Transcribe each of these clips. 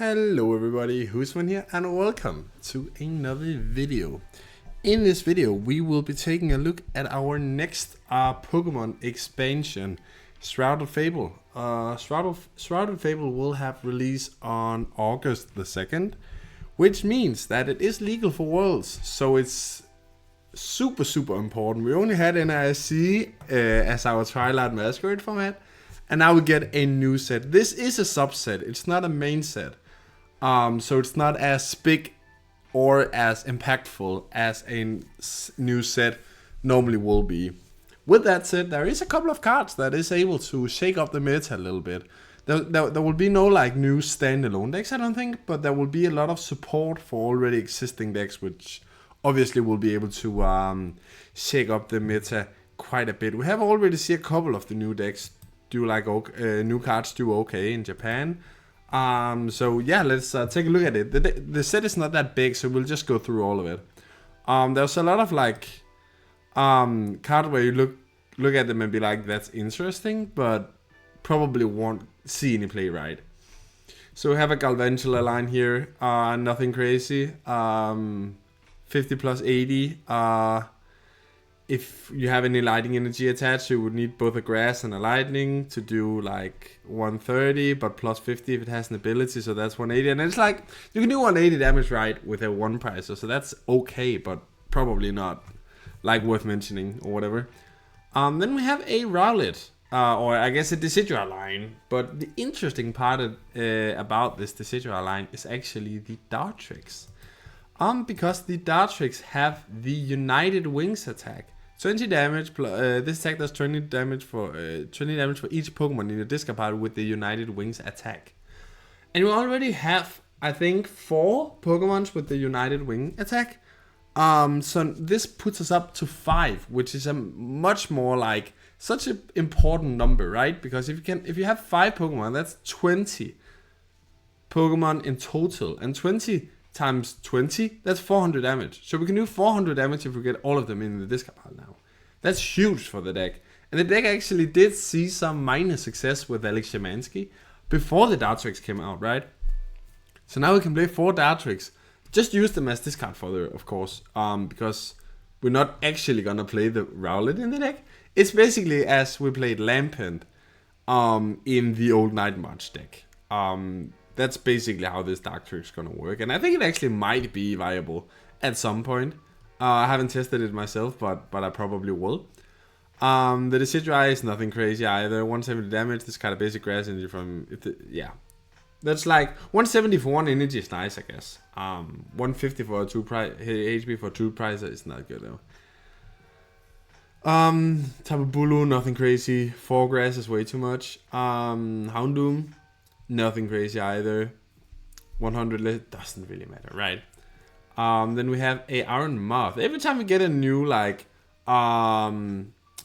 Hello everybody, Husman here and welcome to another video. In this video we will be taking a look at our next Pokemon expansion, Shrouded Fable. Shrouded Fable will have release on August the 2nd, which means that it is legal for Worlds, so it's super important. We only had NISC as our Twilight Masquerade format, and now we get a new set. This is a subset, it's not a main set. So it's not as big or as impactful as a new set normally will be. With that said, there is a couple of cards that is able to shake up the meta a little bit. There will be no like new standalone decks, I don't think, but there will be a lot of support for already existing decks, which obviously will be able to shake up the meta quite a bit. We have already seen a couple of the new decks do like new cards do okay in Japan. So yeah, let's take a look at it. The set is not that big, so we'll just go through all of it. There's a lot of like cards where you look at them and be like, that's interesting, but probably won't see any play, right? So we have a Galvantula line here, nothing crazy. 50 plus 80. If you have any lightning energy attached, you would need both a grass and a lightning to do like 130, but plus 50 if it has an ability, so that's 180. And it's like, you can do 180 damage, right, with a one pricer, so that's okay, but probably not like worth mentioning or whatever. Then we have a Rowlet, or I guess a Decidueye line, but the interesting part about this Decidueye line is actually the Dartrix. Because the Dartrix have the United Wings attack. 20 damage, this attack does 20 damage for each Pokemon in your discard pile with the United Wings attack. And we already have, I think, 4 Pokemons with the United Wing attack. So this puts us up to 5, which is a much more like such an important number, right? Because if you have 5 Pokemon, that's 20 Pokemon in total, and 20 times 20, that's 400 damage. So we can do 400 damage if we get all of them in the discard pile now. That's huge for the deck. And the deck actually did see some minor success with Alex Shemansky before the Dartrix came out, right? So now we can play 4 Dartrix. Just use them as discard fodder, of course, because we're not actually gonna play the Rowlet in the deck. It's basically as we played Lampent in the old Night March deck. That's basically how this Dartrix is gonna work, and I think it actually might be viable at some point. I haven't tested it myself, but I probably will. The Decidueye is nothing crazy either. 170 damage, this kind of basic grass energy from yeah. That's like 170 for 1 energy is nice, I guess. 150 for a 2 HP for 2 price is not good though. Tapu Bulu, nothing crazy. 4 grass is way too much. Houndoom, nothing crazy either. 100 doesn't really matter, right? Then we have a Iron Moth. Every time we get a new like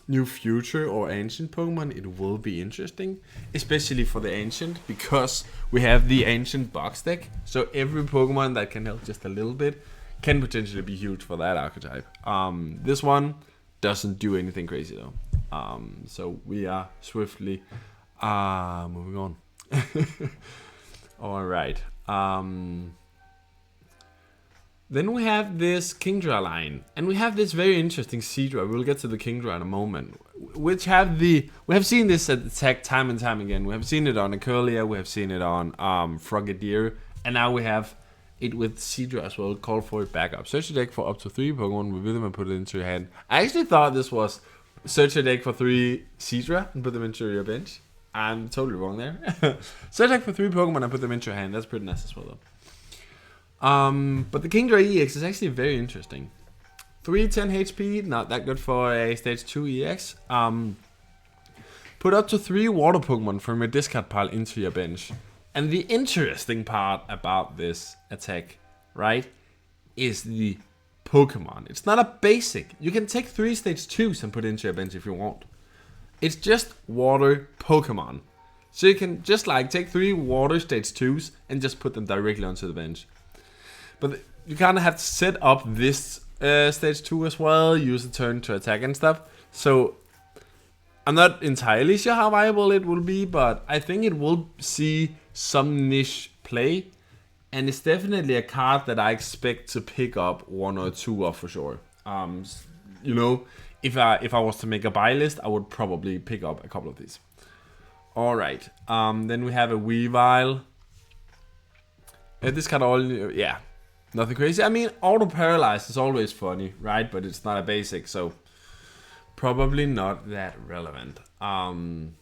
new future or ancient Pokemon, it will be interesting, especially for the ancient, because we have the ancient box deck. So every Pokemon that can help just a little bit can potentially be huge for that archetype. This one doesn't do anything crazy though. So we are swiftly moving on. All right. Then we have this Kingra line, and we have this very interesting Seadra. We'll get to the Kingra in a moment, which we have seen this attack time and time again. We have seen it on Aculia, we have seen it on Frogadier, and now we have it with Seadra as well. Call for it back up. Search your deck for up to 3 Pokemon, reveal them and put it into your hand. I actually thought this was search your deck for 3 Seadra and put them into your bench. I'm totally wrong there. Search deck for 3 Pokemon and put them into your hand. That's pretty nice as well though. But the Kingra EX is actually very interesting. 310 HP, not that good for a stage 2 EX. Put up to 3 water Pokemon from your discard pile into your bench. And the interesting part about this attack, right, is the Pokemon. It's not a basic. You can take 3 stage 2s and put it into your bench if you want. It's just water Pokemon. So you can just like take 3 water stage 2s and just put them directly onto the bench. But you kind of have to set up this stage 2 as well, use a turn to attack and stuff. So I'm not entirely sure how viable it will be, but I think it will see some niche play. And it's definitely a card that I expect to pick up 1 or 2 of for sure. You know, if I was to make a buy list, I would probably pick up a couple of these. Alright, then we have a Weavile. This card yeah, nothing crazy. I mean, Auto Paralyze is always funny, right? But it's not a basic, so probably not that relevant. Then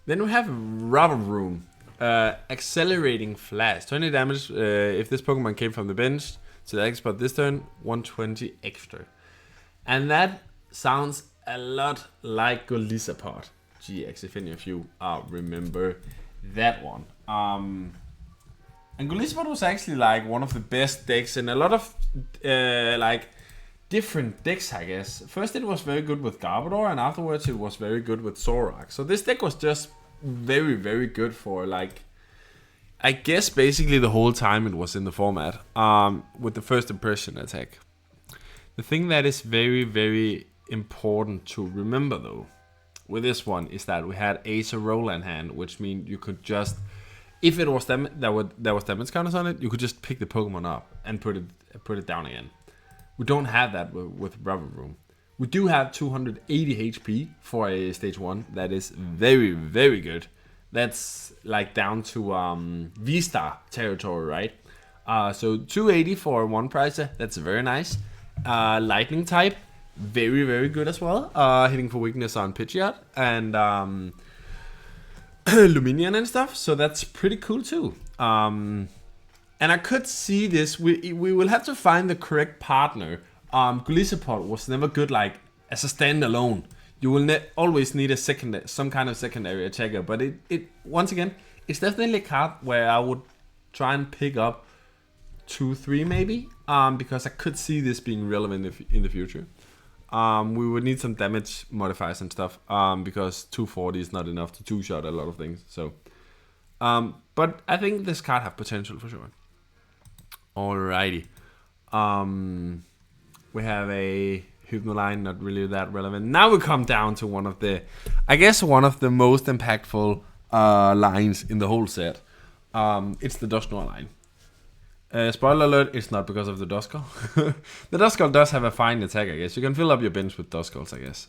we have Rubber Room. Accelerating Flash. 20 damage if this Pokemon came from the bench to the X spot this turn, 120 extra. And that sounds a lot like Golisopod GX, if any of you remember that one. And Golisopod was actually like one of the best decks in a lot of like different decks, I guess. First it was very good with Garbodor, and afterwards it was very good with Zoroark. So this deck was just very, very good for, like, I guess basically the whole time it was in the format, with the first impression attack. The thing that is very, very important to remember though with this one is that we had Ace of Roll in hand, which means you could just, if it was there was damage counters on it, you could just pick the Pokemon up and put it down again. We don't have that with Rubber Room. We do have 280 HP for a stage 1. That is very, very good. That's like down to V-Star territory, right? So 280 for 1 pricer. That's very nice. Lightning type, very, very good as well. Hitting for weakness on Pidgeot and Luminion and stuff. So that's pretty cool too. And I could see this. We will have to find the correct partner. Golisopod was never good like as a standalone. You will always need some kind of secondary attacker, but it once again, it's definitely a card where I would try and pick up 2-3 maybe, because I could see this being relevant in the future. We would need some damage modifiers and stuff, because 240 is not enough to two-shot a lot of things. So, but I think this card have potential for sure. Alrighty. We have a Hypnoline, not really that relevant. Now we come down to one of the most impactful lines in the whole set. It's the Dusknoir line. Spoiler alert, it's not because of the Duskull. The Duskull does have a fine attack, I guess. You can fill up your bench with Duskulls, I guess.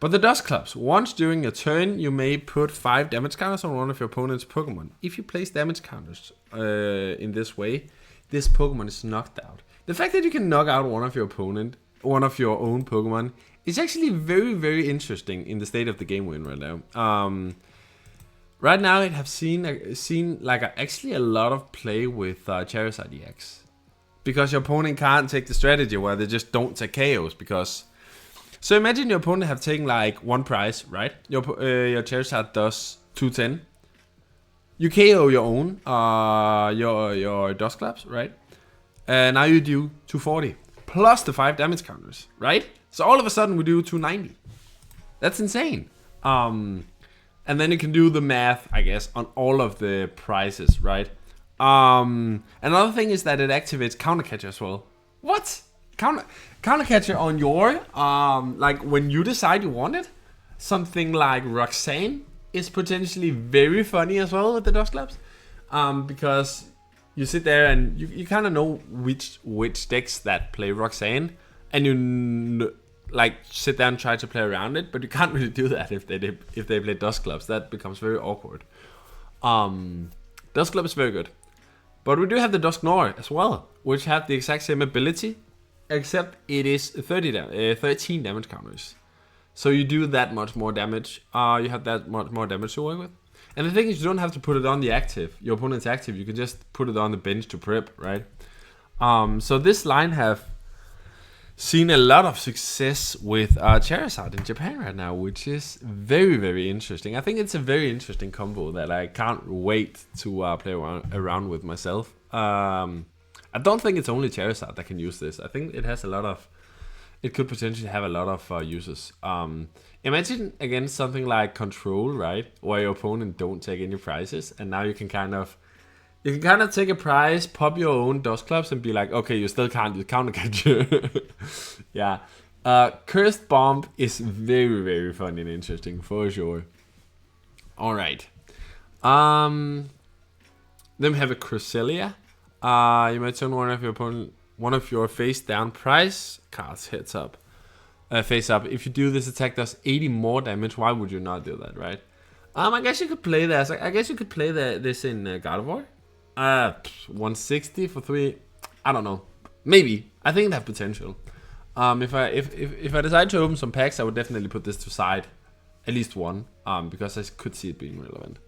But the Dusclops, once during a turn, you may put 5 damage counters on one of your opponent's Pokemon. If you place damage counters in this way, this Pokemon is knocked out. The fact that you can knock out one of your own Pokemon, is actually very, very interesting in the state of the game we're in right now. Right now, it have seen like actually a lot of play with Charizard EX, because your opponent can't take the strategy where they just don't take KOs. Because so imagine your opponent have taken like 1 prize, right? Your Charizard does 210. You KO your own, your Dusclops, right? Now you do 240 plus the 5 damage counters, right? So all of a sudden we do 290. That's insane. And then you can do the math, I guess, on all of the prizes, right? Another thing is that it activates Countercatcher as well. What? Countercatcher on your, like when you decide you want it? Something like Roxanne is potentially very funny as well with the Dusclops. Because you sit there and you kind of know which decks that play Roxanne, and you like sit there and try to play around it, but you can't really do that if they play Dusclops. That becomes very awkward. Dusclops is very good, but we do have the Dusknoir as well, which have the exact same ability, except it is 13 damage counters. So you do that much more damage. You have that much more damage to work with. And the thing is, you don't have to put it on the active. Your opponent's active. You can just put it on the bench to prep, right? So this line have seen a lot of success with Charizard in Japan right now, which is very, very interesting. I think it's a very interesting combo that I can't wait to play around with myself. I don't think it's only Charizard that can use this. I think it has a lot of... It could potentially have a lot of uses. Imagine again something like Control, right? Where your opponent don't take any prizes, and now you can kind of take a prize, pop your own Dusclops, and be like, okay, you still can't use Countercatcher. Yeah. Cursed Bomb is very, very fun and interesting for sure. All right. Then we have a Colocasia. You might turn one of your face down price cards face up. If you do this attack does 80 more damage, why would you not do that, right? I guess you could play this. I guess you could play this in God of War. 160 for 3. I don't know. Maybe. I think it has potential. If I decide to open some packs, I would definitely put this to side. At least one. Because I could see it being relevant.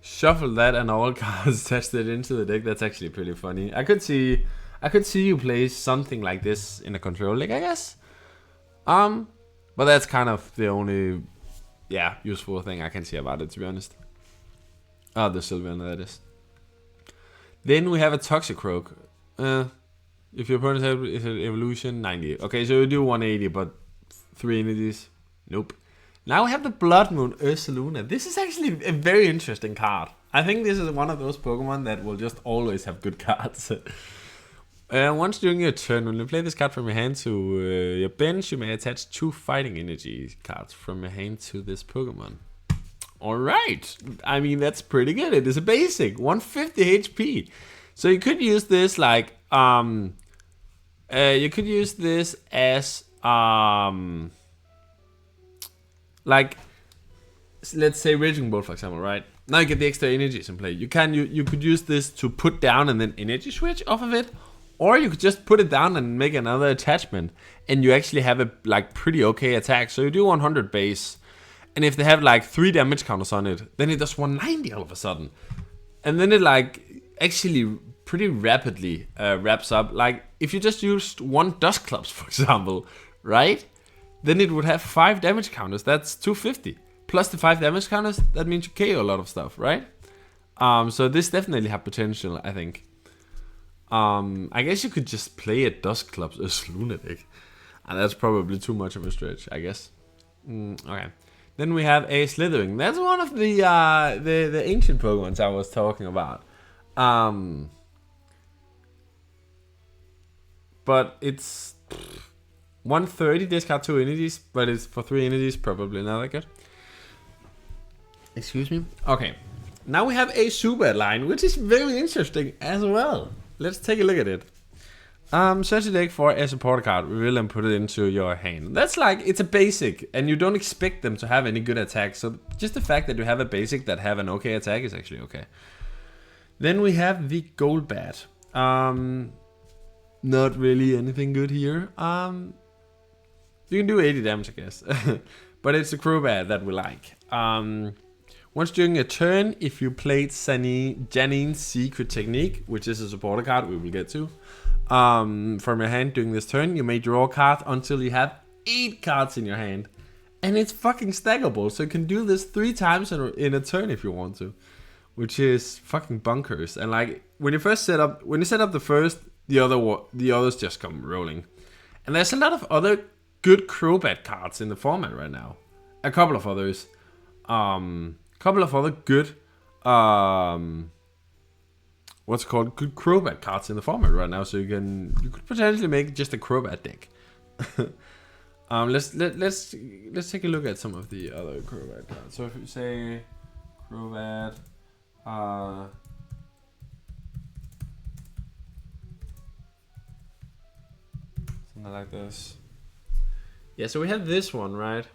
Shuffle that and all cards test it into the deck. That's actually pretty funny. I could see you play something like this in a control deck, I guess. But that's kind of the only useful thing I can see about it, to be honest. The Sylvan, that is. Then we have a Toxic Croak. If your opponent has an evolution, 90. Okay, so you do 180, but 3 entities. Nope. Now we have the Blood Moon Ursaluna. This is actually a very interesting card. I think this is one of those Pokemon that will just always have good cards. Once during your turn, when you play this card from your hand to your bench, you may attach 2 Fighting Energy cards from your hand to this Pokemon. Alright, I mean that's pretty good. It is a basic, 150 HP. So you could use this like, you could use this as, like, let's say Raging Bolt, for example, right? Now you get the extra energies in play. You could use this to put down and then energy switch off of it. Or you could just put it down and make another attachment. And you actually have a like pretty okay attack. So you do 100 base. And if they have like 3 damage counters on it, then it does 190 all of a sudden. And then it like actually pretty rapidly wraps up. Like if you just used 1 Dust Clubs, for example, right? Then it would have 5 damage counters. That's 250. Plus the 5 damage counters, that means you KO a lot of stuff, right? So this definitely have potential, I think. I guess you could just play a Dust Clubs as Lunatic. And that's probably too much of a stretch, I guess. Okay. Then we have a Slythering. That's one of the ancient Pokemons I was talking about. But it's 130, discard 2 entities, but it's for 3 entities, probably not that good. Excuse me? Okay. Now we have a Super line, which is very interesting as well. Let's take a look at it. Search the deck for a support card, reveal and put it into your hand. That's like, it's a basic, and you don't expect them to have any good attacks. So just the fact that you have a basic that have an okay attack is actually okay. Then we have the Golbat. Not really anything good here. You can do 80 damage, I guess. But it's a Crobat that we like. Once during a turn, if you played Janine's Secret Technique, which is a supporter card we will get to, from your hand during this turn, you may draw a card until you have 8 cards in your hand. And it's fucking stackable, so you can do this 3 times in a turn if you want to. Which is fucking bunkers. And like, when you set up the first, the others just come rolling. And there's a lot of other good Crobat cards in the format right now. A couple of others. Couple of other good what's called good Crobat cards in the format right now, so you could potentially make just a Crobat deck. Let's take a look at some of the other Crobat cards. So if you say Crobat, something like this. Yeah, so we have this one, right?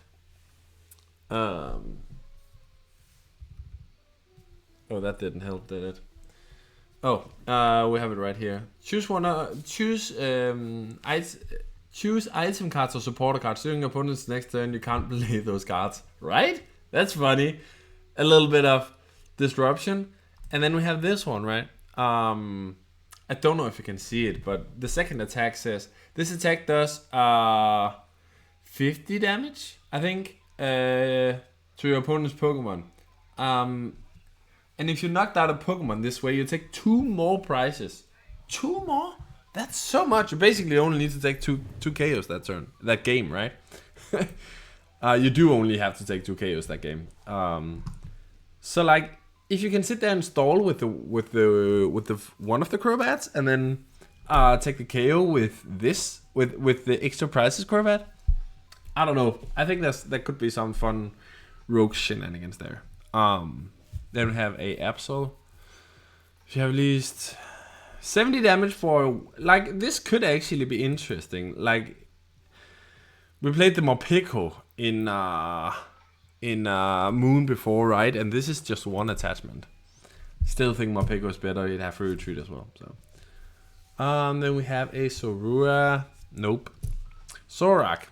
Oh, that didn't help, did it? Oh, we have it right here. Choose item cards or supporter cards. During your opponent's next turn, you can't play those cards. Right? That's funny. A little bit of disruption. And then we have this one, right? I don't know if you can see it, but the second attack says, this attack does 50 damage, I think, to your opponent's Pokemon. And if you knocked out a Pokemon this way, you take 2 more prizes. 2 more? That's so much. You basically only need to take two KOs that game, right? You do only have to take 2 KOs that game. So like, if you can sit there and stall with the one of the Crobats and then take the KO with this with the extra prizes Crobat, I don't know. I think that could be some fun rogue shenanigans there. Then we have a Absol. If you have at least 70 damage for, like, this could actually be interesting. Like, we played the Morpeko in Moon before, right? And this is just one attachment. Still think Morpeko is better. You'd have free retreat as well. So, then we have a Zorua. Nope. Zorak.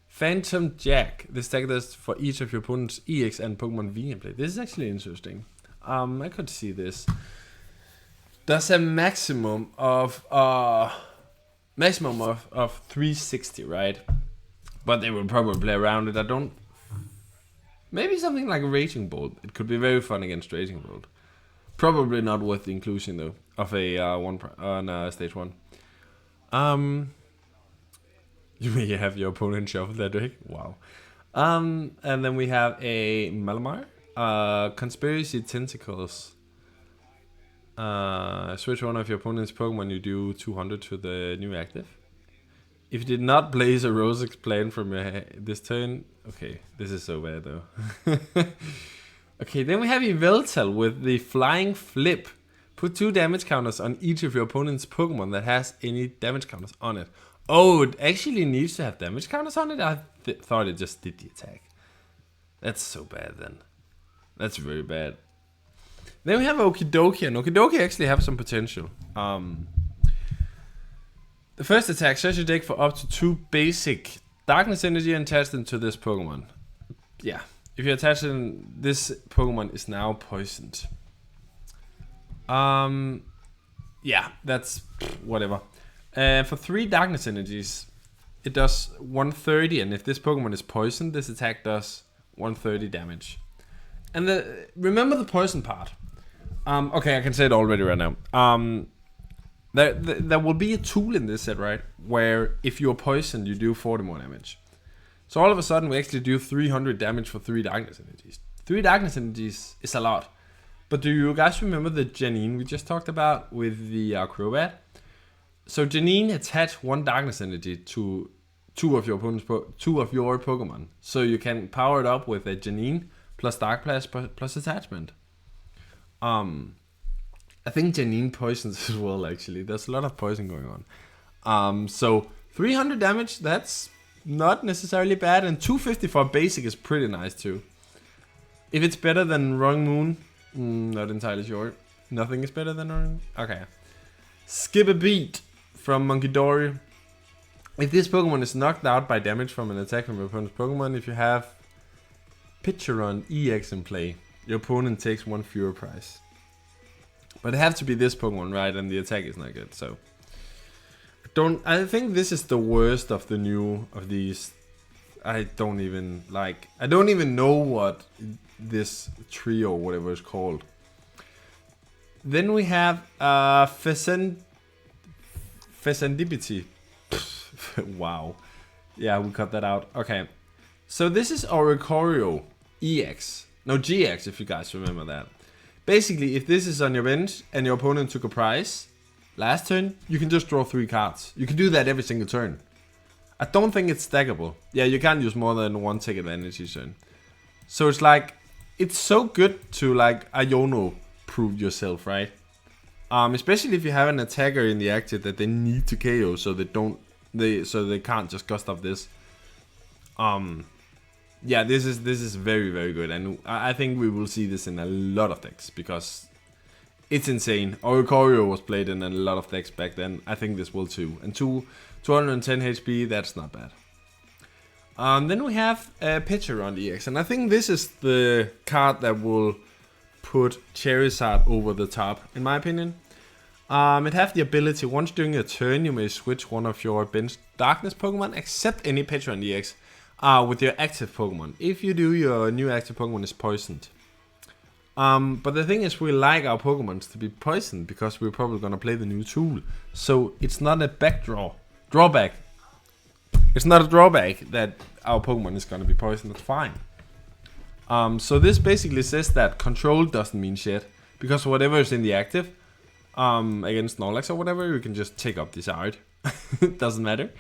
Phantom Jack. This deck does for each of your opponent's EX and Pokemon V gameplay. This is actually interesting. I could see this. Does a maximum of 360, right? But they will probably play around it. I don't. Maybe something like a Raging Bolt. It could be very fun against Raging Bolt. Probably not worth the inclusion though of a stage 1. You may have your opponent shuffle that deck. Wow. And then we have a Malamar. Conspiracy Tentacles. Switch one of your opponent's Pokemon, you do 200 to the new active. If you did not place a Rosex plan from this turn... Okay, this is so bad though. Okay, then we have Yveltal with the Flying Flip. Put 2 damage counters on each of your opponent's Pokemon that has any damage counters on it. Oh, it actually needs to have damage counters on it? I thought it just did the attack. That's so bad then. That's very bad. Then we have Okidoki, and Okidoki actually have some potential. The first attack, search your deck for up to 2 basic Darkness Energy and attach them to this Pokemon. Yeah, if you attach them, this Pokemon is now poisoned. Yeah, that's whatever. For 3 Darkness Energies, it does 130, and if this Pokemon is poisoned, this attack does 130 damage. And remember the poison part. Okay, I can say it already right now. There will be a tool in this set, right? Where if you're poisoned, you do 40 more damage. So all of a sudden, we actually do 300 damage for 3 Darkness Energies. 3 Darkness Energies is a lot. But do you guys remember the Janine we just talked about with the Crobat? So Janine attach 1 Darkness Energy to 2 of your opponent's 2 of your Pokemon. So you can power it up with a Janine plus Dark Blast plus attachment. I think Janine poisons as well, actually. There's a lot of poison going on. So 300 damage, that's not necessarily bad. And 250 for basic is pretty nice too. If it's better than Wrong Moon, not entirely sure. Nothing is better than Wrong. Okay. Skip a beat from Monkidori. If this Pokemon is knocked out by damage from an attack from your opponent's Pokemon, if you have Pitcheron EX in play, your opponent takes 1 fewer prize. But it have to be this Pokemon, right? And the attack is not good, so I think this is the worst of the new of these. I don't even know what this trio, whatever it's called. Then we have Pheasantipity. Wow. Yeah, we cut that out. Okay. So this is Oricorio EX. No, GX, if you guys remember that. Basically, if this is on your bench and your opponent took a prize last turn, you can just draw 3 cards. You can do that every single turn. I don't think it's stackable. Yeah, you can't use more than 1 take advantage each turn. So it's like, it's so good to like Iono prove yourself, right? Especially if you have an attacker in the active that they need to KO, so they can't just gust up this. Yeah, this is very, very good, and I think we will see this in a lot of decks because it's insane. Oricorio was played in a lot of decks back then. I think this will too. And 210 HP, that's not bad. Then we have Pitcheron EX, and I think this is the card that will put Charizard over the top, in my opinion. It has the ability, once during a turn, you may switch one of your bench Darkness Pokemon, except any Pitcheron EX, with your active Pokemon. If you do, your new active Pokemon is poisoned. But the thing is, we like our Pokemons to be poisoned because we're probably going to play the new tool. So it's not a drawback. It's not a drawback that our Pokemon is going to be poisoned. It's fine. So this basically says that control doesn't mean shit, because whatever is in the active against Snorlax or whatever, you can just take up this art. It doesn't matter.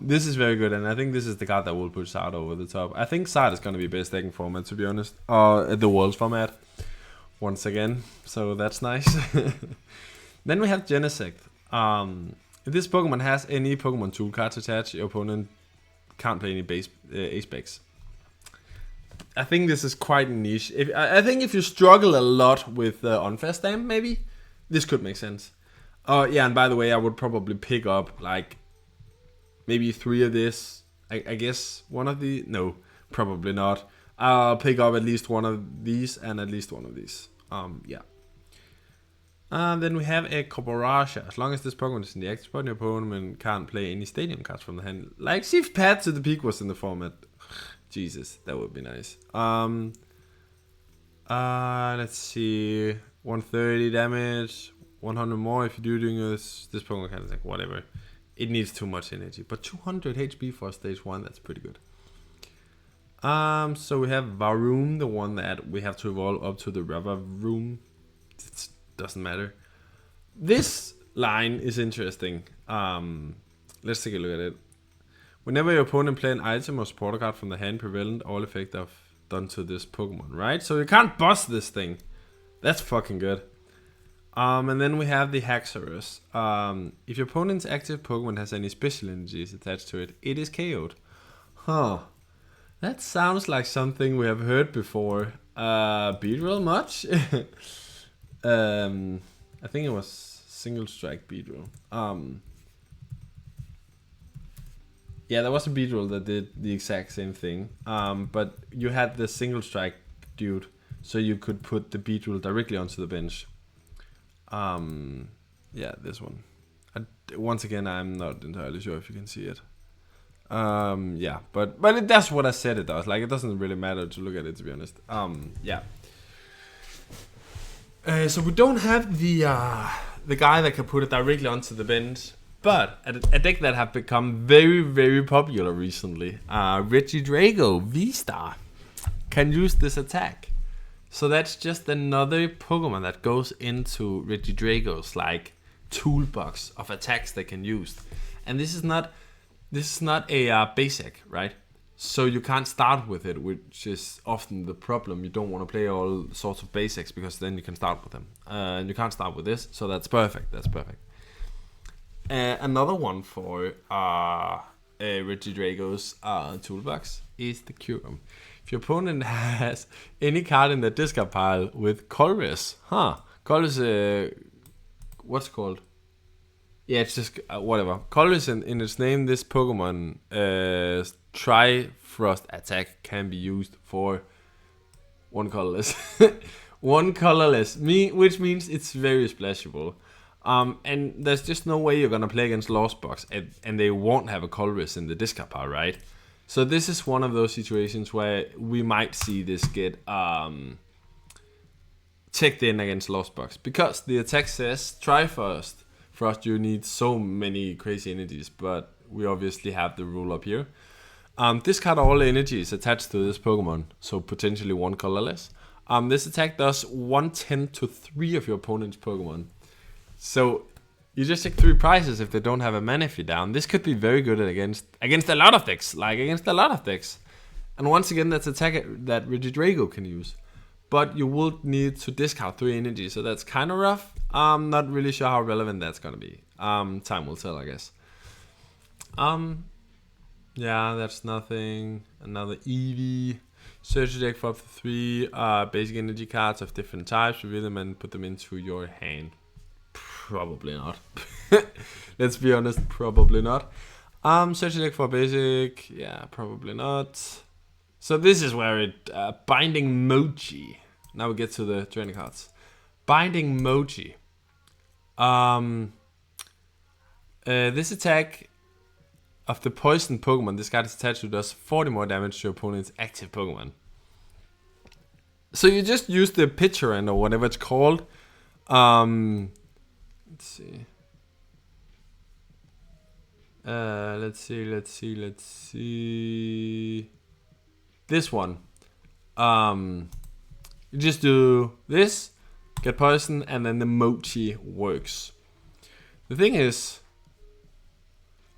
This is very good, and I think this is the card that will put Sard over the top. I think Sard is going to be best deck in format, to be honest. At the Worlds format, once again. So that's nice. Then we have Genesect. If this Pokemon has any Pokemon tool cards attached, your opponent can't play any base A-specs. I think this is quite niche. I think if you struggle a lot with Unfair Stamp, maybe, this could make sense. Yeah, and by the way, I would probably pick up, like, maybe 3 of this. I guess one of the... No, probably not. I'll pick up at least 1 of these and at least 1 of these. Yeah. Then we have a Colocasia. As long as this Pokemon is in the active spot, your opponent can't play any stadium cards from the hand. Like, see if Path to the Peak was in the format. Jesus, that would be nice. Let's see. 130 damage. 100 more if you do doing this Pokemon kind of like whatever. It needs too much energy. But 200 HP for stage 1, that's pretty good. So we have Varoom, the one that we have to evolve up to the Rubber Room. It doesn't matter. This line is interesting. Let's take a look at it. Whenever your opponent play an item or supporter card from the hand, prevalent all effect of done to this Pokemon, right? So you can't boss this thing. That's fucking good. And then we have the Haxus. If your opponent's active Pokemon has any special energies attached to it, it is KO'd. Huh. That sounds like something we have heard before. Beedrill much? I think it was Single Strike Beedrill. Yeah, there was a Beedrill that did the exact same thing. But you had the Single Strike dude, so you could put the Beedrill directly onto the bench. Yeah, this one. Once again, I'm not entirely sure if you can see it. Yeah, but that's what I said it does. Like, it doesn't really matter to look at it, to be honest. Yeah. So we don't have the guy that can put it directly onto the bench, but a deck that have become very, very popular recently, Regidrago V-Star, can use this attack. So that's just another Pokemon that goes into Regidrago's like toolbox of attacks they can use. And this is not a basic, right? So you can't start with it, which is often the problem. You don't want to play all sorts of basics because then you can start with them. And you can't start with this, so that's perfect. That's perfect. Another one for Regidrago's toolbox is the Kyurem. If your opponent has any card in the discard pile with Colress, Colress, what's it called? Yeah, it's just whatever. Colress in its name, this Pokemon Trifrost attack can be used for 1 colorless. 1 colorless, which means it's very splashable. And there's just no way you're gonna play against Lost Box and they won't have a Colress in the discard pile, right? So this is one of those situations where we might see this get checked in against Lost Box. Because the attack says Trifrost. Frost, you need so many crazy energies, but we obviously have the rule up here. Discard all energies attached to this Pokemon, so potentially 1 colorless. This attack does 1/10 to 3 of your opponent's Pokemon. So you just take 3 prizes if they don't have a Manaphy down. This could be very good against a lot of decks, And once again, that's an attack that Regidrago can use. But you will need to discard 3 energy, so that's kind of rough. I'm not really sure how relevant that's gonna be. Time will tell, I guess. Yeah, that's nothing. Another Eevee. Search your deck for up to 3 basic energy cards of different types. Reveal them and put them into your hand. Probably not. Let's be honest, probably not. Search your deck for basic. Yeah, probably not. So this is where it Binding Moji. Now we get to the training cards. Binding Moji. This attack of the poison Pokemon this card is attached to does 40 more damage to your opponent's active Pokemon. So you just use the Picturan or whatever it's called. Let's see. Let's see. This one. You just do this, get poison, and then the Moji works. The thing is,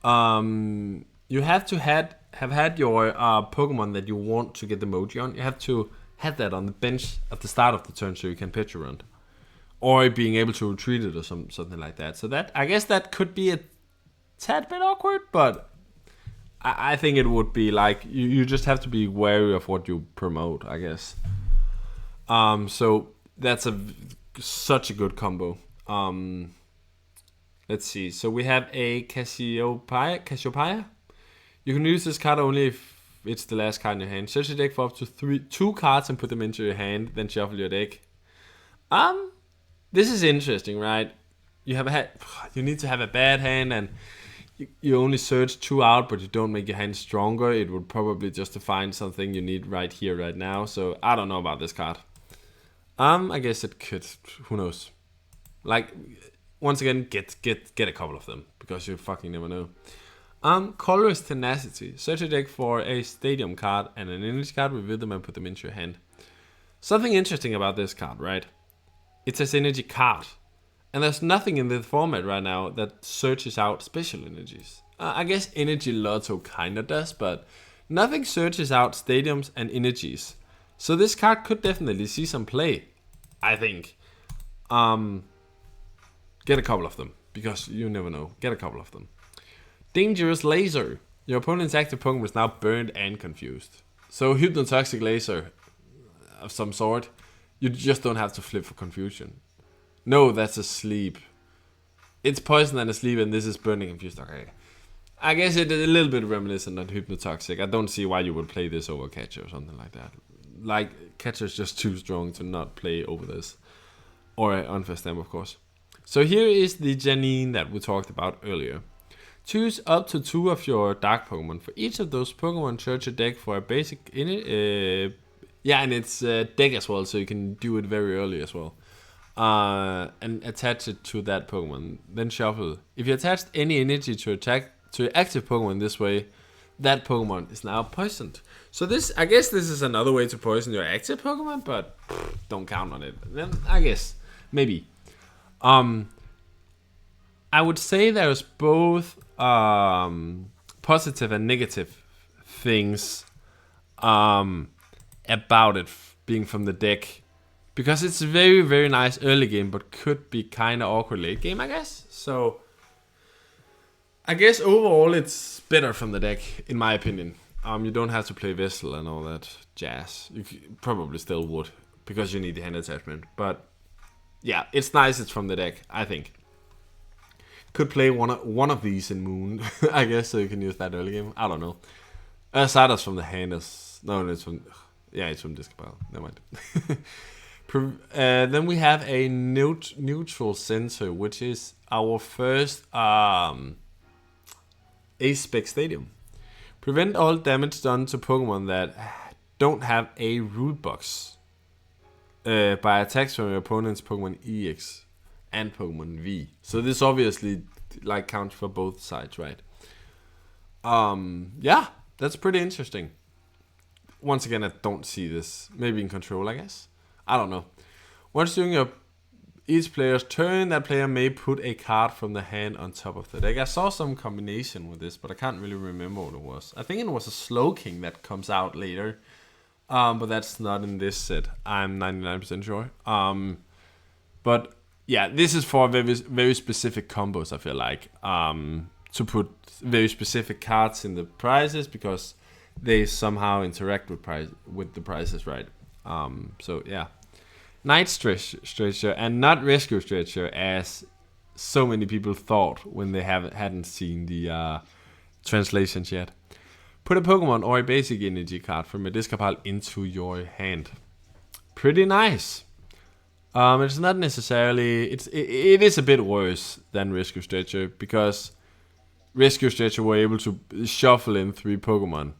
You have to have had your Pokemon that you want to get the Moji on. You have to have that on the bench at the start of the turn so you can pitch around. Or being able to retreat it or something like that. So that, I guess that could be a tad bit awkward, but I think it would be like, you just have to be wary of what you promote, I guess. So that's such a good combo. Let's see. So we have a Cassiopeia. You can use this card only if it's the last card in your hand. Search your deck for up to 2 cards and put them into your hand, then shuffle your deck. This is interesting, right? You need to have a bad hand, and you only search 2 out, but you don't make your hand stronger. It would probably just to find something you need right here, right now. So I don't know about this card. I guess it could. Who knows? Like, once again, get a couple of them, because you fucking never know. Colorless Tenacity. Search your deck for a Stadium card and an energy card, reveal them and put them into your hand. Something interesting about this card, right? It says energy card. And there's nothing in the format right now that searches out special energies. I guess Energy Lotto kinda does, but nothing searches out stadiums and energies. So this card could definitely see some play, I think. Get a couple of them, because you never know. Get a couple of them. Dangerous Laser. Your opponent's active Pokemon is now burned and confused. So Hypotoxic Laser of some sort. You just don't have to flip for confusion. No, that's a sleep. It's poison and a sleep, and this is burning confused. Okay. I guess it is a little bit reminiscent on Hypotoxic. I don't see why you would play this over Catcher or something like that. Like, Catcher is just too strong to not play over this. Or Unfast Stamp, of course. So here is the Janine that we talked about earlier. Choose up to 2 of your Dark Pokemon. For each of those Pokemon, search your deck for a basic... and it's deck as well, so you can do it very early as well. And attach it to that Pokemon. Then shuffle. If you attached any energy to your active Pokemon this way, that Pokemon is now poisoned. So I guess this is another way to poison your active Pokemon, but don't count on it. Then I guess maybe. I would say there's both positive and negative things about it being from the deck. Because it's very, very nice early game, but could be kind of awkward late game, I guess. So, I guess overall it's better from the deck, in my opinion. You don't have to play Vessel and all that jazz. You probably still would, because you need the hand attachment. But, yeah, it's nice it's from the deck, I think. Could play one of these in Moon, I guess, so you can use that early game. I don't know. Sardas from the hand is... No, it's from... Yeah, it's from Disc Pile. Never mind. Then we have a neutral center, which is our first Ace-Spec Stadium. Prevent all damage done to Pokemon that don't have a root box by attacks from your opponent's Pokemon EX and Pokemon V. So this obviously like counts for both sides, right? Yeah, that's pretty interesting. Once again, I don't see this. Maybe in Control, I guess. I don't know. Once during each player's turn, that player may put a card from the hand on top of the deck. I saw some combination with this, but I can't really remember what it was. I think it was a Slowking that comes out later. But that's not in this set. I'm 99% sure. But yeah, this is for very, very specific combos, I feel like. To put very specific cards in the prizes, because they somehow interact with the prizes, right? So yeah. Night Stretcher and not Rescue Stretcher, as so many people thought when they hadn't seen the translations yet. Put a Pokemon or a basic energy card from a discard pile into your hand. Pretty nice. It's not necessarily... It is a bit worse than Rescue Stretcher, because Rescue Stretcher were able to shuffle in 3 Pokemon.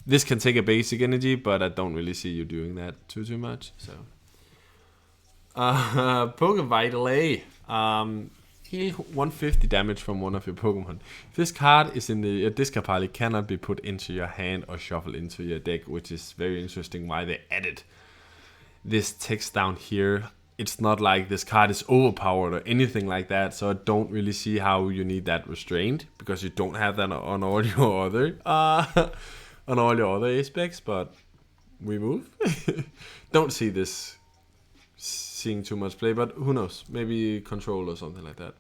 This can take a basic energy, but I don't really see you doing that too much. So, Pokevital A. Heal 150 damage from one of your Pokemon. If this card is in the discard pile, it cannot be put into your hand or shuffled into your deck, which is very interesting why they added this text down here. it's not like this card is overpowered or anything like that. So I don't really see how you need that restraint, because you don't have that on all your other on all your other aspects. But we move. Don't see this seeing too much play, but who knows? Maybe control or something like that.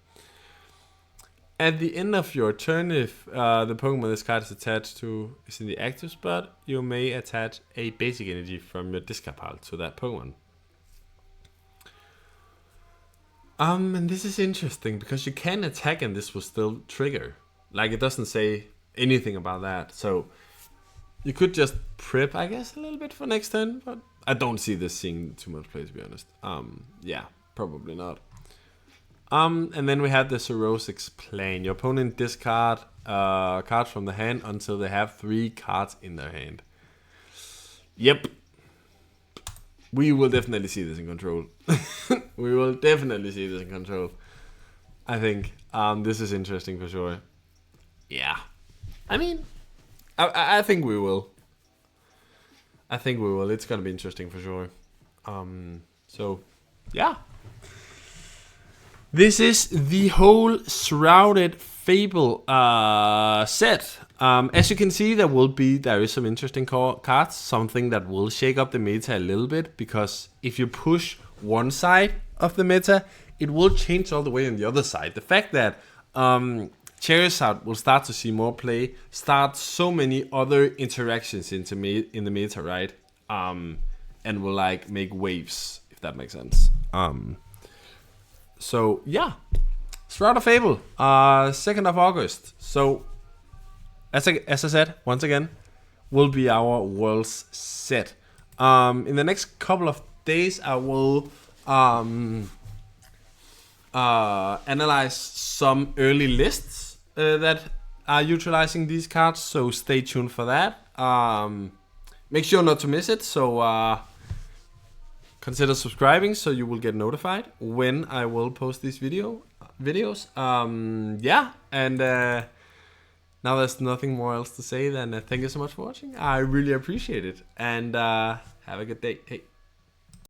At the end of your turn, if the Pokemon this card is attached to is in the active spot, you may attach a basic energy from your discard pile to that Pokemon. And this is interesting because you can attack and this will still trigger. Like, it doesn't say anything about that. So you could just prep, I guess, a little bit for next turn, but I don't see this seeing too much play, to be honest. Yeah, probably not. And then we have the Xerosic's Plan. Your opponent discard cards from the hand until they have 3 cards in their hand. Yep. We will definitely see this in control. We will definitely see this in control. I think this is interesting for sure. Yeah. I mean, I think we will. I think we will. It's gonna be interesting for sure. So, yeah. This is the whole Shrouded Fable set. As you can see, there is some interesting cards, something that will shake up the meta a little bit, because if you push one side of the meta, it will change all the way on the other side. The fact that Charizard will start to see more play, start so many other interactions in the meta, right? And will like make waves, if that makes sense. So yeah, Shrouded Fable, 2nd of August. So as I said, once again, will be our Worlds set. In the next couple of days, I will analyze some early lists that are utilizing these cards. So stay tuned for that. Make sure not to miss it. So consider subscribing so you will get notified when I will post these videos. Yeah, and now there's nothing more else to say than thank you so much for watching. I really appreciate it, and have a good day. Hey.